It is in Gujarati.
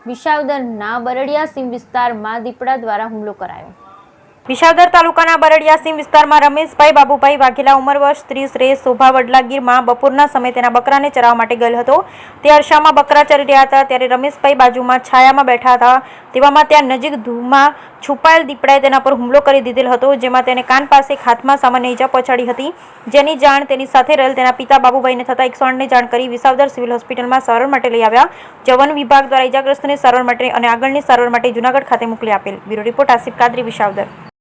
વિસાવદરના બરડિયા સીમ વિસ્તારમાં દીપડા દ્વારા હુમલો કરાયો। વિસાવદર તાલુકાના બરડિયા સીમ વિસ્તારમાં રમેશભાઈ બાબુભાઈ વાઘેલા ઉંમર વર્ષ 30 રહે શોભા વડલા ગીરમાં બપોરના સમયે તેના બકરાને ચરાવવા માટે ગયેલ હતો। તે અરસામાં બકરા ચરી રહ્યા હતા ત્યારે રમેશભાઈ બાજુમાં છાયામાં બેઠા હતા। તેવામાં ત્યાં નજીક ધૂળમાં છુપાયેલ દીપડાએ તેના પર હુમલો કરી દીધેલ હતો, જેમાં તેને કાન પાસે હાથમાં સામાન્ય ઈજા પહોંચાડી હતી, જેની જાણ તેની સાથે રહેલ તેના પિતા બાબુભાઈને થતાં 108ને જાણ કરી વિસાવદર સિવિલ હોસ્પિટલમાં સારવાર માટે લઈ આવ્યા। જવન વિભાગ દ્વારા ઈજાગ્રસ્તને સારવાર માટે અને આગળની સારવાર માટે જૂનાગઢ ખાતે મોકલી આપેલ। Bureau report Asif Qadri, Visavadar.